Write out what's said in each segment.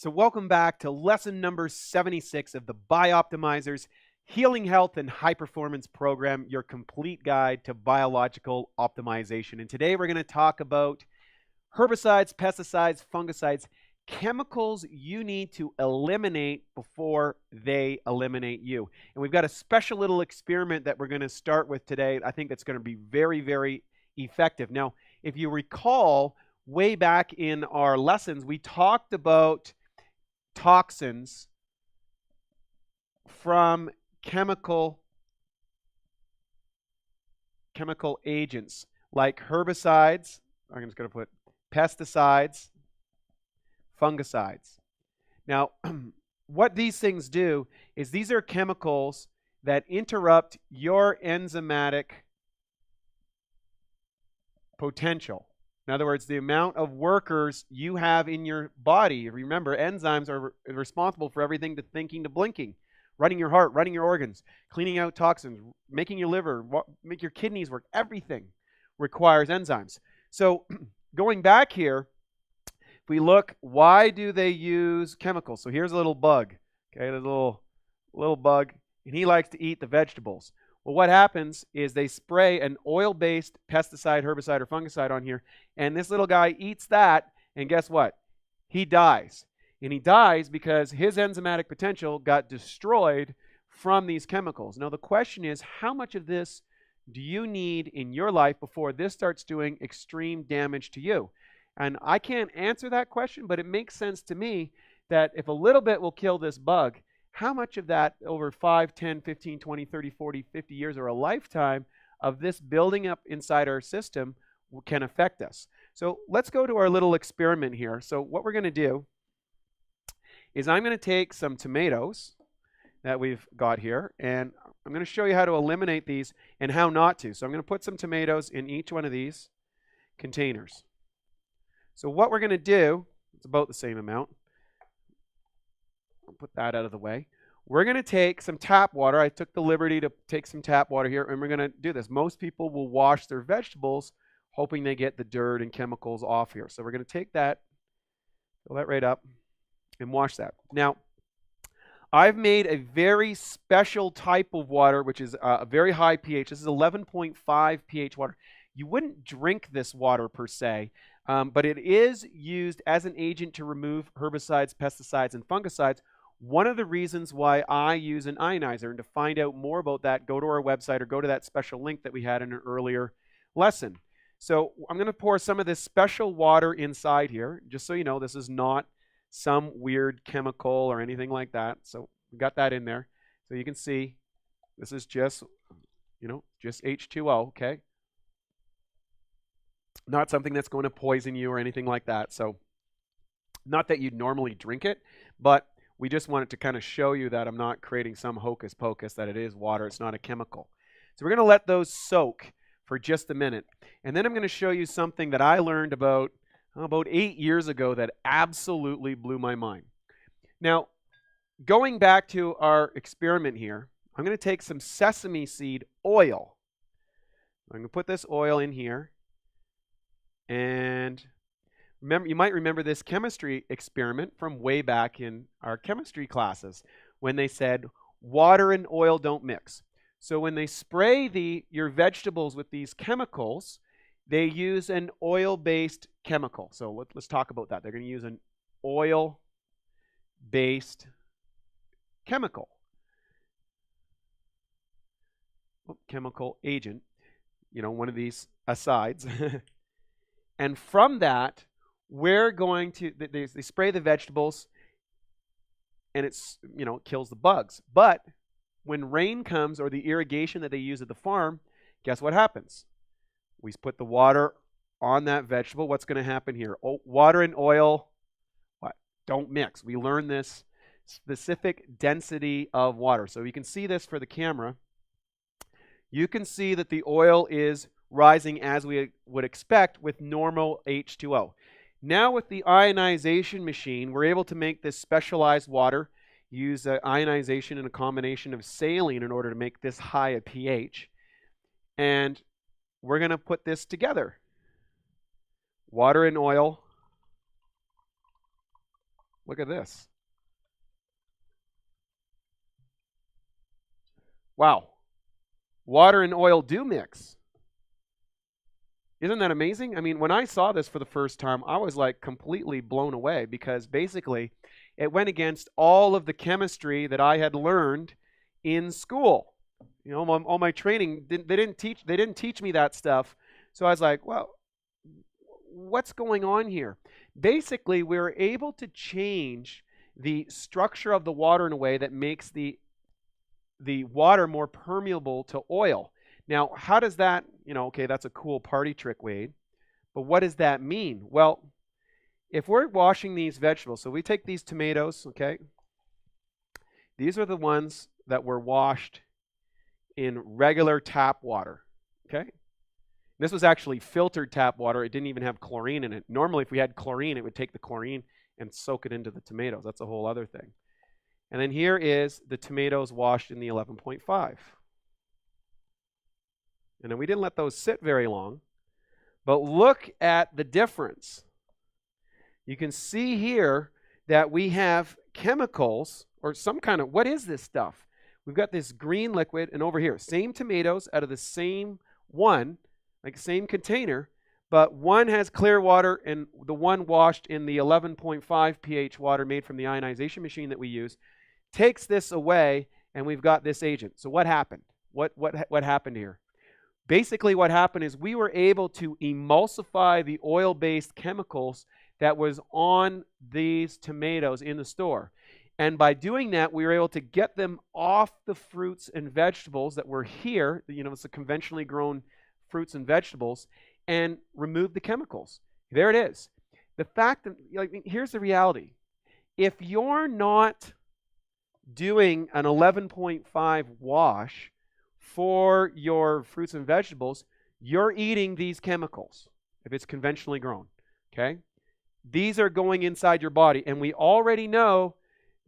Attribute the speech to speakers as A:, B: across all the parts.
A: So welcome back to lesson number 76 of the Bioptimizers Healing Health and High Performance Program, your complete guide to biological optimization. And today we're going to talk about herbicides, pesticides, fungicides, chemicals you need to eliminate before they eliminate you. And we've got a special little experiment that we're going to start with today. I think that's going to be very, very effective. Now, if you recall, way back in our lessons, we talked about toxins from chemical agents like herbicides. I'm just going to put pesticides, fungicides. Now, what these things do is these are chemicals that interrupt your enzymatic potential. In other words, the amount of workers you have in your body. Remember, enzymes are responsible for everything to thinking to blinking, running your heart, running your organs, cleaning out toxins, making your liver, make your kidneys work. Everything requires enzymes. So going back here, if we look, why do they use chemicals? So here's a little bug, okay, a little bug, and he likes to eat the vegetables. Well, what happens is they spray an oil-based pesticide, herbicide, or fungicide on here, and this little guy eats that, and guess what? He dies. And he dies because his enzymatic potential got destroyed from these chemicals. Now, the question is, how much of this do you need in your life before this starts doing extreme damage to you? And I can't answer that question, but it makes sense to me that if a little bit will kill this bug, how much of that over 5, 10, 15, 20, 30, 40, 50 years or a lifetime of this building up inside our system can affect us? So let's go to our little experiment here. So what we're going to do is I'm going to take some tomatoes that we've got here, and I'm going to show you how to eliminate these and how not to. So I'm going to put some tomatoes in each one of these containers. So what we're going to do, it's about the same amount. I'll put that out of the way. We're going to take some tap water. I took the liberty to take some tap water here, and we're going to do this. Most people will wash their vegetables hoping they get the dirt and chemicals off here. So we're going to take that, fill that right up, and wash that. Now, I've made a very special type of water, which is a very high pH. This is 11.5 pH water. You wouldn't drink this water per se, but it is used as an agent to remove herbicides, pesticides, and fungicides. One of the reasons why I use an ionizer, and to find out more about that, go to our website or go to that special link that we had in an earlier lesson. So I'm going to pour some of this special water inside here, just so you know this is not some weird chemical or anything like that. So we got that in there. So you can see this is just, just H2O, okay? Not something that's going to poison you or anything like that. So not that you'd normally drink it, but we just wanted to kind of show you that I'm not creating some hocus pocus, that it is water. It's not a chemical. So we're going to let those soak for just a minute. And then I'm going to show you something that I learned about 8 years ago that absolutely blew my mind. Now, going back to our experiment here, I'm going to take some sesame seed oil. I'm going to put this oil in here. And remember, you might remember this chemistry experiment from way back in our chemistry classes when they said water and oil don't mix. So when they spray your vegetables with these chemicals, they use an oil-based chemical. So let's talk about that. They're going to use an oil-based chemical. Chemical agent, one of these asides. And from that, we're going to, they spray the vegetables and it kills the bugs. But when rain comes or the irrigation that they use at the farm, guess what happens? We put the water on that vegetable. What's going to happen here? Water and oil don't mix. We learn this specific density of water. So you can see this for the camera. You can see that the oil is rising as we would expect with normal H2O. Now with the ionization machine, we're able to make this specialized water, use ionization and a combination of saline in order to make this high a pH. And we're going to put this together. Water and oil Look at this. Wow. Water and oil do mix. Isn't that amazing? I mean, when I saw this for the first time, I was like completely blown away because basically it went against all of the chemistry that I had learned in school. You know, all my training, they didn't teach me that stuff. So I was like, well, what's going on here? Basically, we're able to change the structure of the water in a way that makes the water more permeable to oil. Now, how does that, okay, that's a cool party trick, Wade, but what does that mean? Well, if we're washing these vegetables, so we take these tomatoes, okay, these are the ones that were washed in regular tap water, okay? This was actually filtered tap water. It didn't even have chlorine in it. Normally, if we had chlorine, it would take the chlorine and soak it into the tomatoes. That's a whole other thing. And then here is the tomatoes washed in the 11.5. And then we didn't let those sit very long. But look at the difference. You can see here that we have chemicals or some kind of, what is this stuff? We've got this green liquid, and over here, same tomatoes out of the same one, like same container, but one has clear water and the one washed in the 11.5 pH water made from the ionization machine that we use takes this away, and we've got this agent. So what happened? What happened here? Basically what happened is we were able to emulsify the oil-based chemicals that was on these tomatoes in the store. And by doing that, we were able to get them off the fruits and vegetables that were here, it's the conventionally grown fruits and vegetables, and remove the chemicals. There it is. The fact that, here's the reality. If you're not doing an 11.5 wash for your fruits and vegetables, you're eating these chemicals if it's conventionally grown, okay? These are going inside your body, and we already know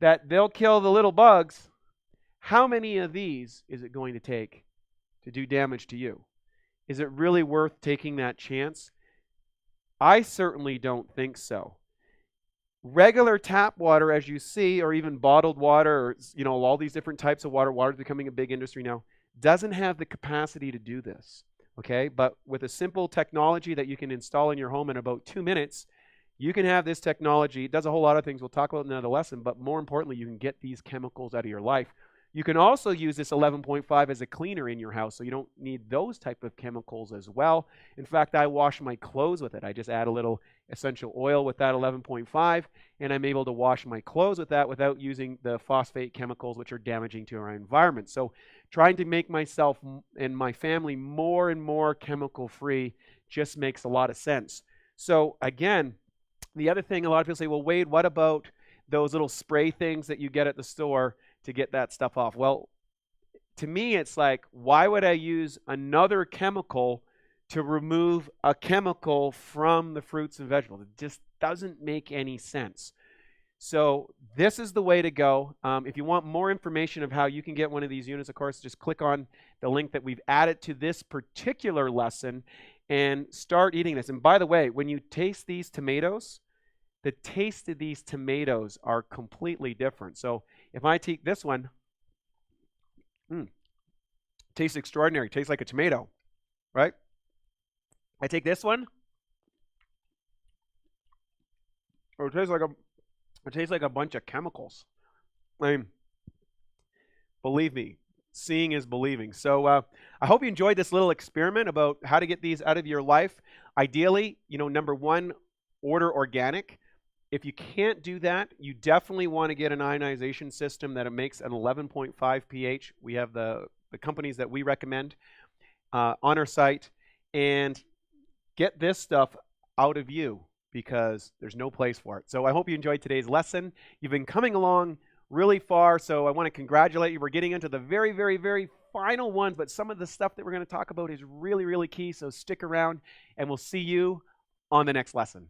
A: that they'll kill the little bugs. How many of these is it going to take to do damage to you? Is it really worth taking that chance? I certainly don't think so. Regular tap water, as you see, or even bottled water, or all these different types of water, water's becoming a big industry now, doesn't have the capacity to do this, okay? But with a simple technology that you can install in your home in about 2 minutes, you can have this technology. It does a whole lot of things we'll talk about in another lesson, but more importantly, you can get these chemicals out of your life. You can also use this 11.5 as a cleaner in your house, so you don't need those type of chemicals as well. In fact, I wash my clothes with it. I just add a little essential oil with that 11.5, and I'm able to wash my clothes with that without using the phosphate chemicals, which are damaging to our environment. So trying to make myself and my family more and more chemical-free just makes a lot of sense. So again, the other thing, a lot of people say, well, Wade, what about those little spray things that you get at the store to get that stuff off? Well, to me, it's like, why would I use another chemical to remove a chemical from the fruits and vegetables? It just doesn't make any sense. So this is the way to go. If you want more information of how you can get one of these units, of course, just click on the link that we've added to this particular lesson and start eating this. And by the way, when you taste these tomatoes, the taste of these tomatoes are completely different. So if I take this one, tastes extraordinary. Tastes like a tomato, right? I take this one, or it tastes like a bunch of chemicals. I mean, believe me, seeing is believing. So I hope you enjoyed this little experiment about how to get these out of your life. Ideally, number one, order organic. If you can't do that, you definitely want to get an ionization system that it makes an 11.5 pH. We have the companies that we recommend on our site, and get this stuff out of you because there's no place for it. So I hope you enjoyed today's lesson. You've been coming along really far, so I want to congratulate you. We're getting into the very, very, very final ones, but some of the stuff that we're going to talk about is really, really key, so stick around, and we'll see you on the next lesson.